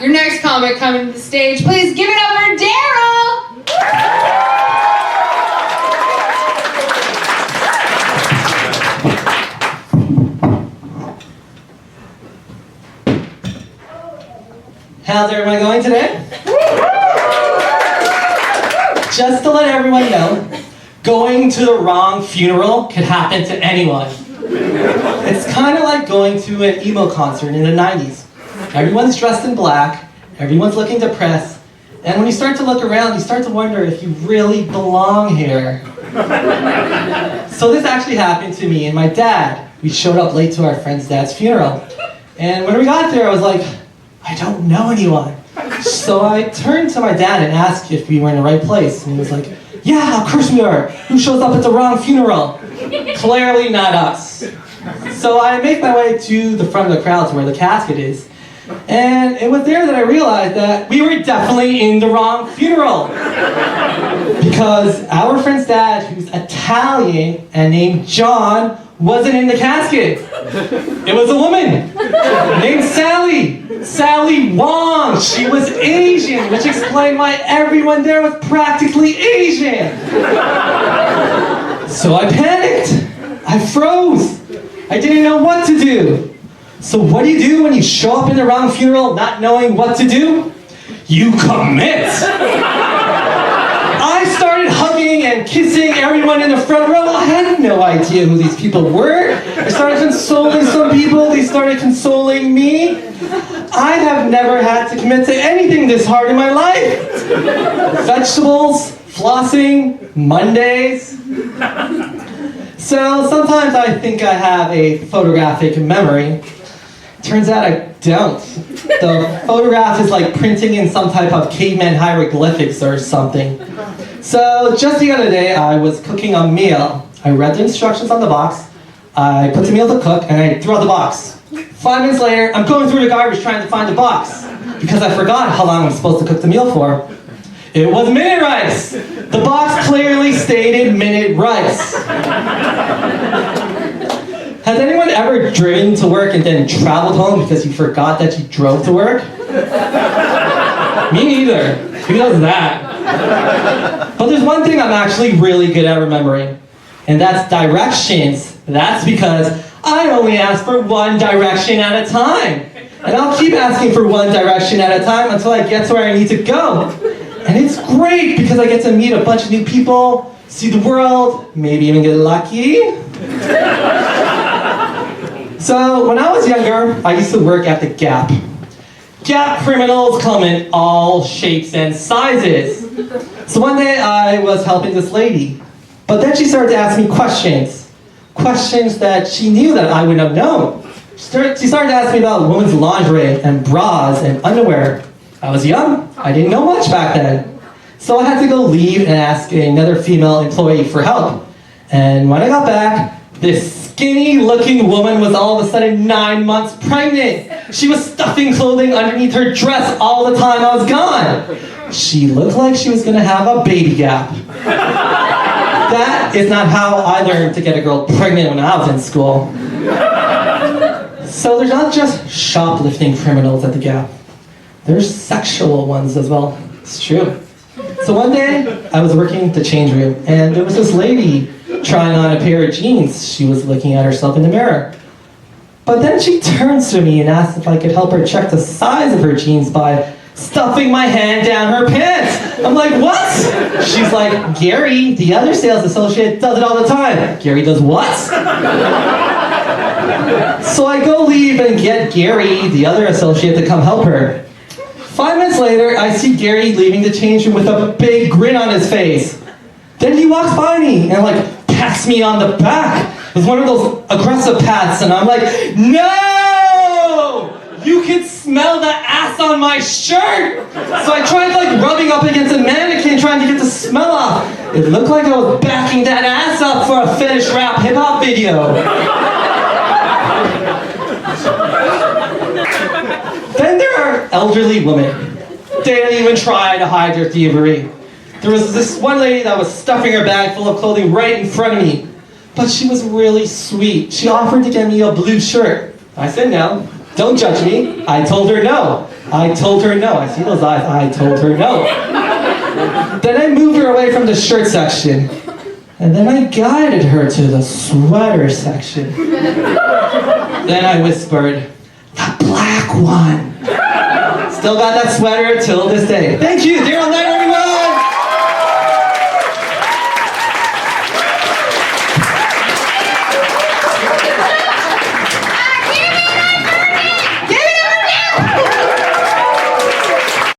Your next comic coming to the stage. Please give it up for Darrel! How's everyone going today? Just to let everyone know, going to the wrong funeral could happen to anyone. It's kind of like going to an emo concert in the 90s. Everyone's dressed in black, everyone's looking depressed, and when you start to look around, you start to wonder if you really belong here. So this actually happened to me and my dad. We showed up late to our friend's dad's funeral. And when we got there, I was like, I don't know anyone. So I turned to my dad and asked if we were in the right place. And he was like, yeah, of course we are. Who shows up at the wrong funeral? Clearly not us. So I make my way to the front of the crowd to where the casket is. And it was there that I realized that we were definitely in the wrong funeral. Because our friend's dad, who's Italian and named John, wasn't in the casket. It was a woman named Sally Wong. She was Asian, which explained why everyone there was practically Asian. So I panicked. I froze. I didn't know what to do. So what do you do when you show up in the wrong funeral not knowing what to do? You commit. I started hugging and kissing everyone in the front row. I had no idea who these people were. I started consoling some people. They started consoling me. I have never had to commit to anything this hard in my life. Vegetables, flossing, Mondays. So sometimes I think I have a photographic memory. Turns out I don't. The photograph is like printing in some type of caveman hieroglyphics or something. So just the other day, I was cooking a meal. I read the instructions on the box. I put the meal to cook, and I threw out the box. 5 minutes later, I'm going through the garbage trying to find the box because I forgot how long I'm supposed to cook the meal for. It was minute rice. The box clearly stated minute rice. Has anyone ever driven to work and then traveled home because you forgot that you drove to work? Me neither. Who does that? But there's one thing I'm actually really good at remembering, and that's directions. That's because I only ask for one direction at a time. And I'll keep asking for one direction at a time until I get to where I need to go. And it's great because I get to meet a bunch of new people, see the world, maybe even get lucky. So when I was younger, I used to work at the Gap. Gap criminals come in all shapes and sizes. So one day I was helping this lady, but then she started to ask me questions that she knew that I wouldn't have known. She started to ask me about women's lingerie and bras and underwear. I was young, I didn't know much back then. So I had to go leave and ask another female employee for help. And when I got back, this skinny-looking woman was all of a sudden 9 months pregnant. She was stuffing clothing underneath her dress all the time I was gone. She looked like she was gonna have a baby gap. That is not how I learned to get a girl pregnant when I was in school. So there's not just shoplifting criminals at the Gap. There's sexual ones as well. It's true. So one day, I was working in the change room, and there was this lady trying on a pair of jeans. She was looking at herself in the mirror. But then she turns to me and asks if I could help her check the size of her jeans by stuffing my hand down her pants. I'm like, what? She's like, Gary, the other sales associate, does it all the time. Gary does what? So I go leave and get Gary, the other associate, to come help her. 5 minutes later, I see Gary leaving the change room with a big grin on his face. Then he walks by me and like pats me on the back with one of those aggressive pats, and I'm like, no! You can smell the ass on my shirt! So I tried like rubbing up against a mannequin trying to get the smell off. It looked like I was backing that ass up for a finished rap hip-hop video. Then there are elderly women. They don't even try to hide their thievery. There was this one lady that was stuffing her bag full of clothing right in front of me. But she was really sweet. She offered to get me a blue shirt. I said no. Don't judge me. I told her no. I told her no. I see those eyes. I told her no. Then I moved her away from the shirt section. And then I guided her to the sweater section. Then I whispered, the black one. Still got that sweater till this day. Thank you, Darrel.